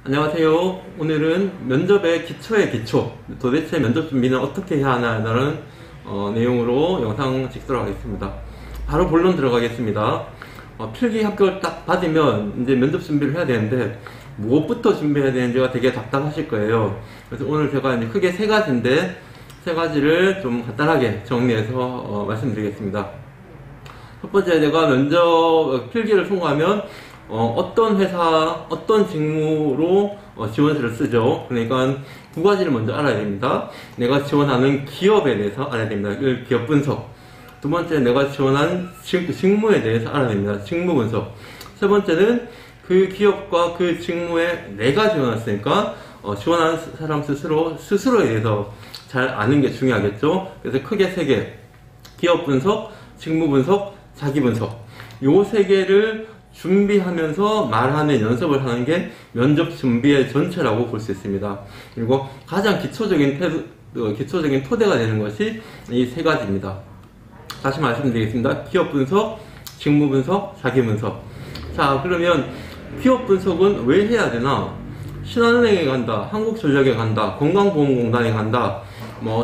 안녕하세요. 오늘은 면접의 기초의 기초, 도대체 면접 준비는 어떻게 해야 하나라는 내용으로 영상 찍도록 하겠습니다. 바로 본론 들어가겠습니다. 필기 합격을 딱 받으면 이제 면접 준비를 해야 되는데 무엇부터 준비해야 되는지가 되게 답답하실 거예요. 그래서 오늘 제가 이제 크게 세 가지인데 세 가지를 좀 간단하게 정리해서 말씀드리겠습니다. 첫 번째, 내가 면접 필기를 통과하면 어떤 회사, 어떤 직무로 지원서를 쓰죠. 그러니까 두 가지를 먼저 알아야 됩니다. 내가 지원하는 기업에 대해서 알아야 됩니다. 기업 분석. 두 번째, 내가 지원한 직무에 대해서 알아야 됩니다. 직무 분석. 세 번째는 그 기업과 그 직무에 내가 지원했으니까 지원한 사람 스스로에 대해서 잘 아는 게 중요하겠죠. 그래서 크게 세 개. 기업 분석, 직무 분석, 자기 분석. 요 세 개를 준비하면서 말하는 연습을 하는 게 면접 준비의 전체라고 볼 수 있습니다. 그리고 가장 기초적인 토대가 되는 것이 이 세 가지입니다. 다시 말씀드리겠습니다. 기업 분석, 직무 분석, 자기 분석. 자, 그러면 기업 분석은 왜 해야 되나? 신한은행에 간다, 한국전력에 간다, 건강보험공단에 간다,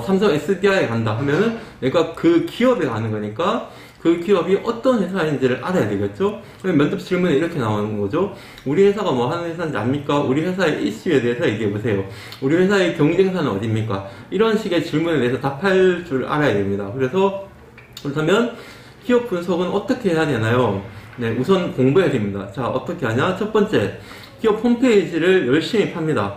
삼성 SDI에 간다 하면은 내가 그 기업에 가는 거니까 그 기업이 어떤 회사인지를 알아야 되겠죠? 면접 질문에 이렇게 나오는 거죠. 우리 회사가 뭐 하는 회사인지 압니까? 우리 회사의 이슈에 대해서 얘기해 보세요. 우리 회사의 경쟁사는 어디입니까? 이런 식의 질문에 대해서 답할 줄 알아야 됩니다. 그렇다면 기업 분석은 어떻게 해야 되나요? 네, 우선 공부해야 됩니다. 자, 어떻게 하냐? 첫 번째, 기업 홈페이지를 열심히 팝니다.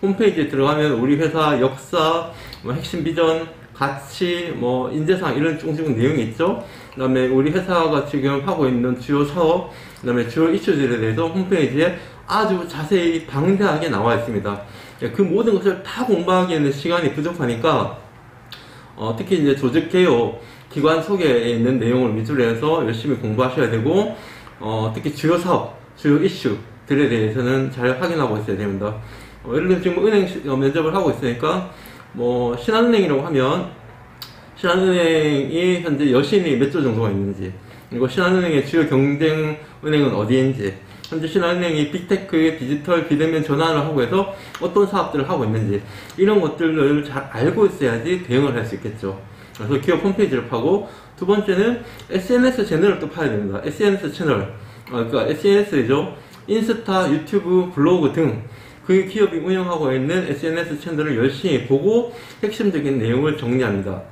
홈페이지에 들어가면 우리 회사 역사, 핵심 비전, 가치, 인재상 이런 쭉 내용이 있죠. 그 다음에 우리 회사가 지금 하고 있는 주요 사업, 그 다음에 주요 이슈들에 대해서 홈페이지에 아주 자세히 방대하게 나와 있습니다. 그 모든 것을 다 공부하기에는 시간이 부족하니까 특히 이제 조직 개요, 기관 소개에 있는 내용을 위주로 해서 열심히 공부하셔야 되고 특히 주요 사업, 주요 이슈들에 대해서는 잘 확인하고 있어야 됩니다. 예를 들면 지금 은행 면접을 하고 있으니까 신한은행이라고 하면 신한은행이 현재 여신이 몇 조 정도가 있는지, 그리고 신한은행의 주요 경쟁 은행은 어디인지, 현재 신한은행이 빅테크, 디지털, 비대면 전환을 하고 해서 어떤 사업들을 하고 있는지, 이런 것들을 잘 알고 있어야지 대응을 할 수 있겠죠. 그래서 기업 홈페이지를 파고, 두 번째는 SNS 채널을 또 파야 됩니다. SNS 채널, 그러니까 SNS죠. 인스타, 유튜브, 블로그 등 그 기업이 운영하고 있는 SNS 채널을 열심히 보고 핵심적인 내용을 정리합니다.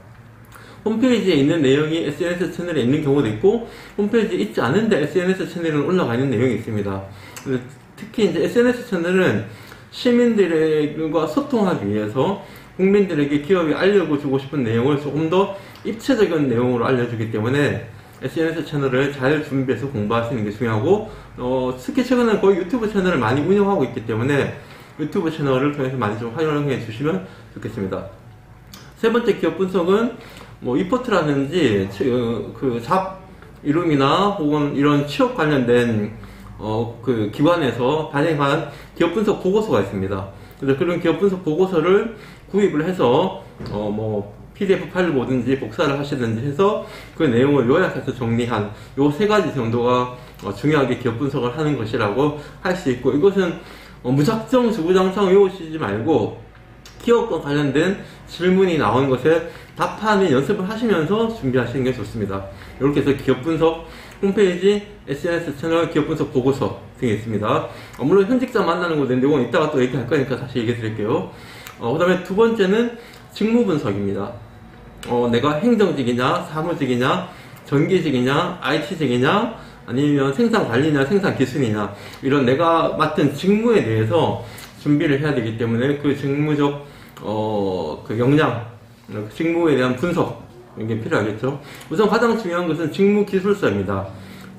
홈페이지에 있는 내용이 SNS 채널에 있는 경우도 있고, 홈페이지에 있지 않은데 SNS 채널에 올라가 있는 내용이 있습니다. 특히 이제 SNS 채널은 시민들과 소통하기 위해서 국민들에게 기업이 알려주고 싶은 내용을 조금 더 입체적인 내용으로 알려주기 때문에 SNS 채널을 잘 준비해서 공부하시는 게 중요하고, 특히 최근에 거의 유튜브 채널을 많이 운영하고 있기 때문에 유튜브 채널을 통해서 많이 좀 활용해 주시면 좋겠습니다. 세 번째 기업 분석은 이포트라든지 그 잡 이름이나 혹은 이런 취업 관련된 그 기관에서 발행한 기업 분석 보고서가 있습니다. 그래서 그런 기업 분석 보고서를 구입을 해서 PDF 파일을 보든지 복사를 하시든지 해서 그 내용을 요약해서 정리한 요 세 가지 정도가 중요하게 기업 분석을 하는 것이라고 할 수 있고, 이것은 무작정 주구장창 외우시지 말고 기업과 관련된 질문이 나오는 것에 답하는 연습을 하시면서 준비하시는 게 좋습니다. 이렇게 해서 기업 분석 홈페이지, SNS 채널, 기업 분석 보고서 등이 있습니다. 물론 현직자 만나는 건데 이건 이따가 또 얘기할 거니까 다시 얘기해 드릴게요. 그 다음에 두 번째는 직무 분석입니다. 내가 행정직이냐, 사무직이냐, 전기직이냐, IT직이냐, 아니면 생산관리냐, 생산기술이냐, 이런 내가 맡은 직무에 대해서 준비를 해야 되기 때문에 그 직무적 그 역량, 직무에 대한 분석, 이게 필요하겠죠. 우선 가장 중요한 것은 직무기술서입니다.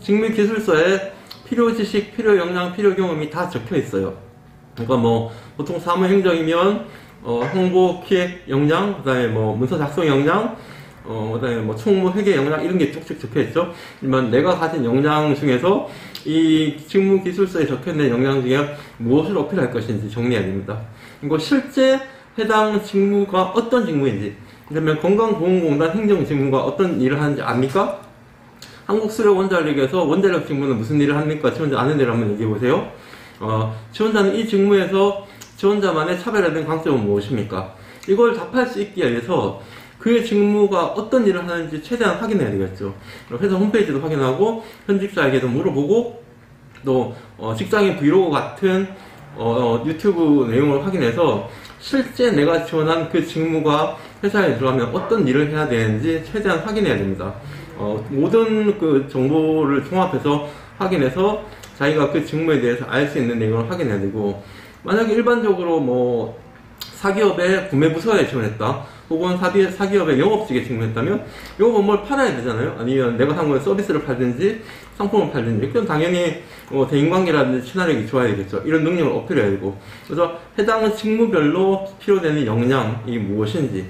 직무기술서에 필요 지식, 필요 역량, 필요 경험이 다 적혀 있어요. 그러니까 보통 사무행정이면 홍보, 기획 역량, 그 다음에 문서 작성 역량, 그 다음에 총무, 회계 역량, 이런 게 쭉쭉 적혀 있죠. 하지만 내가 가진 역량 중에서 이 직무기술서에 적혀 있는 역량 중에 무엇을 어필할 것인지 정리해야 됩니다. 그리고 실제 해당 직무가 어떤 직무인지, 그러면 건강보험공단 행정직무가 어떤 일을 하는지 압니까? 한국수력원자력에서 원자력 직무는 무슨 일을 합니까? 지금 아는 대로 한번 얘기해 보세요. 지원자는 이 직무에서 지원자만의 차별화된 강점은 무엇입니까? 이걸 답할 수 있기 위해서 그의 직무가 어떤 일을 하는지 최대한 확인해야 되겠죠. 회사 홈페이지도 확인하고 현직자에게도 물어보고 또 직장인 브이로그 같은 유튜브 내용을 확인해서 실제 내가 지원한 그 직무가 회사에 들어가면 어떤 일을 해야 되는지 최대한 확인해야 됩니다. 모든 그 정보를 종합해서 확인해서 자기가 그 직무에 대해서 알 수 있는 내용을 확인해야 되고, 만약에 일반적으로 뭐 사기업의 구매부서에 지원했다, 혹은 사기업의 영업직에 지원했다면 영업은 뭘 팔아야 되잖아요. 아니면 내가 한 거에 서비스를 팔든지 상품을 팔든지, 그럼 당연히 대인관계라든지 친화력이 좋아야 되겠죠. 이런 능력을 어필해야 되고, 그래서 해당 직무별로 필요되는 역량이 무엇인지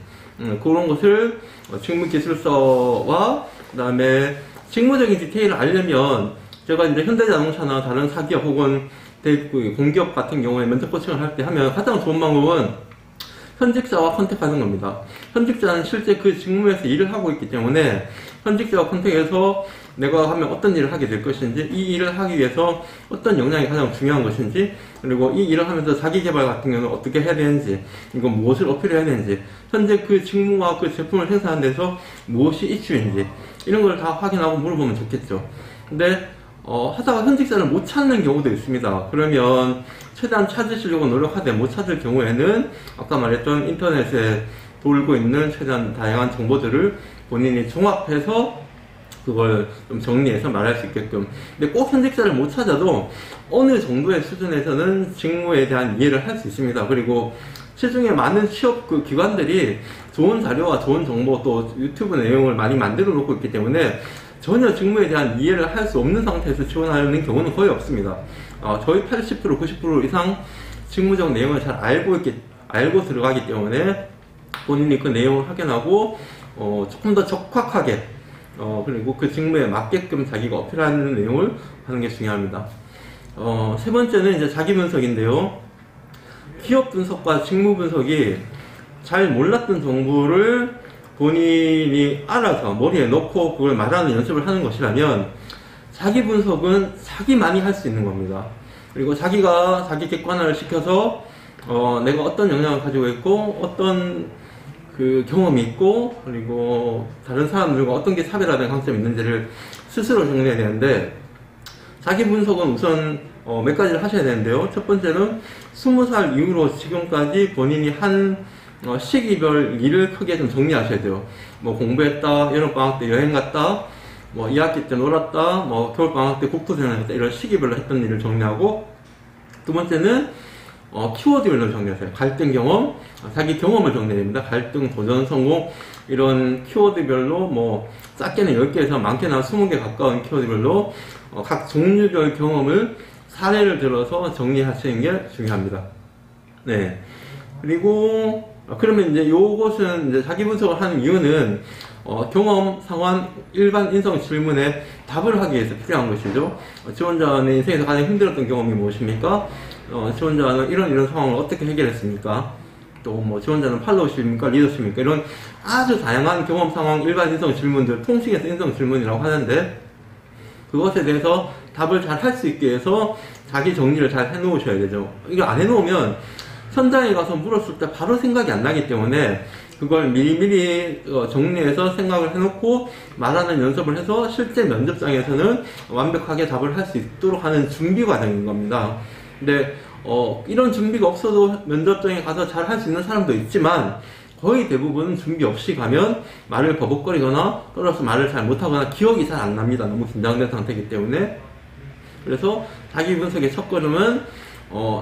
그런 것을 직무기술서와 그 다음에 직무적인 디테일을 알려면, 제가 이제 현대자동차나 다른 사기업 혹은 공기업 같은 경우에 멘토 코칭을 할 때 하면 가장 좋은 방법은 현직자와 컨택하는 겁니다. 현직자는 실제 그 직무에서 일을 하고 있기 때문에 현직자와 컨택해서 내가 하면 어떤 일을 하게 될 것인지, 이 일을 하기 위해서 어떤 역량이 가장 중요한 것인지, 그리고 이 일을 하면서 자기개발 같은 경우는 어떻게 해야 되는지, 이건 무엇을 어필해야 되는지, 현재 그 직무와 그 제품을 생산하는 데서 무엇이 이슈인지, 이런 걸 다 확인하고 물어보면 좋겠죠. 근데 하다가 현직자를 못 찾는 경우도 있습니다. 그러면 최대한 찾으시려고 노력하되 못 찾을 경우에는 아까 말했던 인터넷에 돌고 있는 최대한 다양한 정보들을 본인이 종합해서 그걸 좀 정리해서 말할 수 있게끔. 근데 꼭 현직자를 못 찾아도 어느 정도의 수준에서는 직무에 대한 이해를 할 수 있습니다. 그리고 시중에 많은 취업 그 기관들이 좋은 자료와 좋은 정보 또 유튜브 내용을 많이 만들어 놓고 있기 때문에 전혀 직무에 대한 이해를 할 수 없는 상태에서 지원하는 경우는 거의 없습니다. 저희 80% 90% 이상 직무적 내용을 잘 알고 들어가기 때문에 본인이 그 내용을 확인하고 조금 더 적확하게 그리고 그 직무에 맞게끔 자기가 어필하는 내용을 하는 게 중요합니다. 세 번째는 이제 자기 분석인데요. 기업 분석과 직무 분석이 잘 몰랐던 정보를 본인이 알아서 머리에 넣고 그걸 말하는 연습을 하는 것이라면, 자기 분석은 자기만이 할 수 있는 겁니다. 그리고 자기가 자기 객관화를 시켜서 내가 어떤 역량을 가지고 있고 어떤 그 경험이 있고 그리고 다른 사람들과 어떤 게 차별화된 강점이 있는지를 스스로 정리해야 되는데, 자기 분석은 우선 몇 가지를 하셔야 되는데요. 첫 번째는 20살 이후로 지금까지 본인이 한 시기별 일을 크게 좀 정리하셔야 돼요. 뭐 공부했다, 여름방학 때 여행 갔다, 뭐 2학기 때 놀았다, 뭐 겨울방학 때 국토생활 했다, 이런 시기별로 했던 일을 정리하고, 두 번째는 키워드별로 정리하세요. 갈등 경험, 자기 경험을 정리해야 됩니다. 갈등, 도전, 성공, 이런 키워드별로 뭐 작게는 10개에서 많게는 20개 가까운 키워드별로 각 종류별 경험을 사례를 들어서 정리하시는 게 중요합니다. 네. 그리고 그러면 이제 요것은 이제 자기 분석을 하는 이유는 경험, 상황, 일반 인성 질문에 답을 하기 위해서 필요한 것이죠. 지원자는 인생에서 가장 힘들었던 경험이 무엇입니까? 지원자는 이런 상황을 어떻게 해결했습니까? 또 뭐 지원자는 팔로우십니까? 리더십니까? 이런 아주 다양한 경험, 상황, 일반 인성 질문들, 통칭해서 인성 질문이라고 하는데, 그것에 대해서 답을 잘 할 수 있게 해서 자기 정리를 잘 해놓으셔야 되죠. 이거 안 해놓으면 현장에 가서 물었을 때 바로 생각이 안 나기 때문에 그걸 미리미리 정리해서 생각을 해놓고 말하는 연습을 해서 실제 면접장에서는 완벽하게 답을 할 수 있도록 하는 준비 과정인 겁니다. 근데 이런 준비가 없어도 면접장에 가서 잘 할 수 있는 사람도 있지만, 거의 대부분 준비 없이 가면 말을 버벅거리거나 떨어서 말을 잘 못하거나 기억이 잘 안 납니다. 너무 긴장된 상태이기 때문에. 그래서 자기 분석의 첫걸음은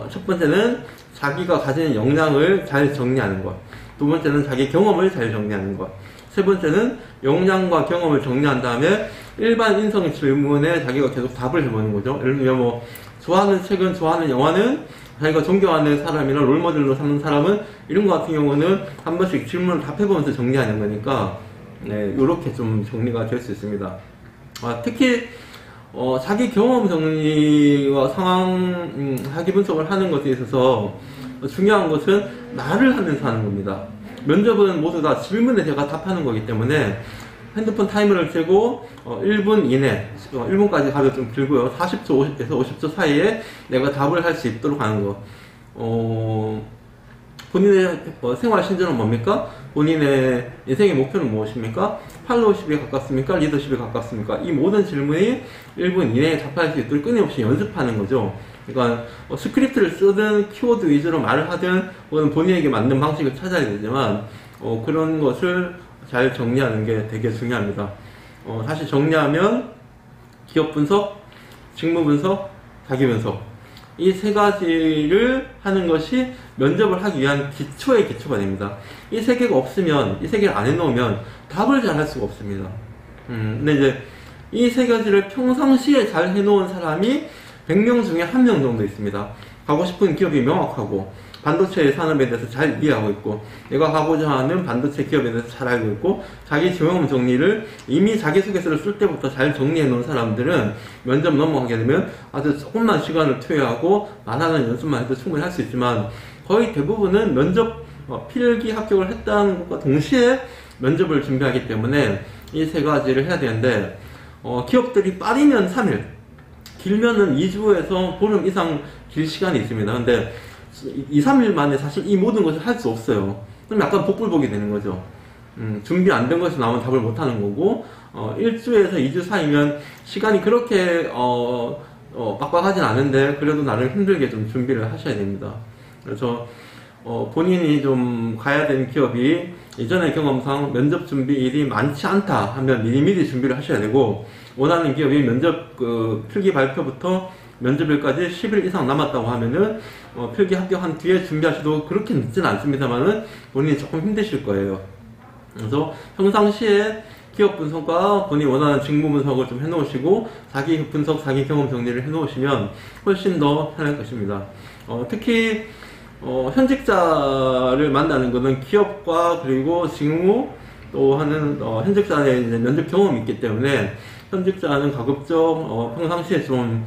첫 번째는 자기가 가지는 역량을 잘 정리하는 것, 두 번째는 자기 경험을 잘 정리하는 것, 세 번째는 역량과 경험을 정리한 다음에 일반 인성 질문에 자기가 계속 답을 해보는 거죠. 예를 들면 뭐 좋아하는 책은, 좋아하는 영화는, 자기가 존경하는 사람이나 롤모델로 삼는 사람은, 이런 것 같은 경우는 한 번씩 질문을 답해보면서 정리하는 거니까, 네, 요렇게 좀 정리가 될 수 있습니다. 특히 자기 경험 정리와 상황 자기 분석을 하는 것에 있어서 중요한 것은 말을 하면서 하는 겁니다. 면접은 모두 다 질문에 제가 답하는 거기 때문에 핸드폰 타이머를 켜고 1분 이내, 1분까지 가도 좀 길고요. 40초에서 50초 사이에 내가 답을 할 수 있도록 하는 거. 본인의 생활 신조는 뭡니까? 본인의 인생의 목표는 무엇입니까? 팔로우십에 가깝습니까? 리더십에 가깝습니까? 이 모든 질문이 1분 이내에 답할 수 있도록 끊임없이 연습하는 거죠. 그러니까 스크립트를 쓰든 키워드 위주로 말을 하든 혹은 본인에게 맞는 방식을 찾아야 되지만 그런 것을 잘 정리하는 게 되게 중요합니다. 다시 정리하면 기업 분석, 직무 분석, 자기 분석 이 세 가지를 하는 것이 면접을 하기 위한 기초의 기초가 됩니다. 이 세 개가 없으면, 이 세 개를 안 해놓으면 답을 잘 할 수가 없습니다. 근데 이제 이 세 가지를 평상시에 잘 해놓은 사람이 100명 중에 1명 정도 있습니다. 가고 싶은 기업이 명확하고 반도체 산업에 대해서 잘 이해하고 있고 내가 가고자 하는 반도체 기업에 대해서 잘 알고 있고 자기 경험 정리를 이미 자기소개서를 쓸 때부터 잘 정리해 놓은 사람들은 면접 넘어가게 되면 아주 조금만 시간을 투여하고 말하는 연습만 해도 충분히 할 수 있지만 거의 대부분은 면접 필기 합격을 했다는 것과 동시에 면접을 준비하기 때문에 이 세 가지를 해야 되는데 기업들이 빠르면 3일 길면은 2주에서 보름 이상 길 시간이 있습니다. 근데 2, 3일 만에 사실 이 모든 것을 할 수 없어요. 그럼 약간 복불복이 되는 거죠. 준비 안 된 것이 나오면 답을 못 하는 거고, 1주에서 2주 사이면 시간이 그렇게, 빡빡하진 않은데, 그래도 나름 힘들게 좀 준비를 하셔야 됩니다. 그래서, 본인이 좀 가야 되는 기업이 이전의 경험상 면접 준비일이 많지 않다 하면 미리미리 준비를 하셔야 되고, 원하는 기업이 면접 필기 발표부터 면접일까지 10일 이상 남았다고 하면은 필기 합격한 뒤에 준비하셔도 그렇게 늦진 않습니다만은 본인이 조금 힘드실 거예요. 그래서 평상시에 기업 분석과 본인이 원하는 직무 분석을 좀 해놓으시고 자기 분석, 자기 경험 정리를 해놓으시면 훨씬 더 편할 것입니다. 특히 현직자를 만나는 것은 기업과 그리고 직무 또 하는 현직자의 이제 면접 경험이 있기 때문에 현직자는 가급적 평상시에 좀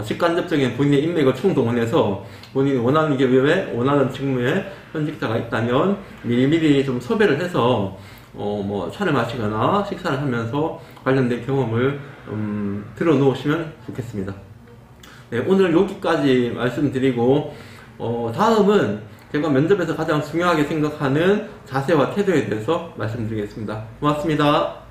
직간접적인 본인의 인맥을 총동원해서 본인이 원하는 기업에 원하는 직무에 현직자가 있다면 미리미리 좀 섭외를 해서 차를 마시거나 식사를 하면서 관련된 경험을 들어 놓으시면 좋겠습니다. 네, 오늘 여기까지 말씀드리고 다음은 제가 면접에서 가장 중요하게 생각하는 자세와 태도에 대해서 말씀드리겠습니다. 고맙습니다.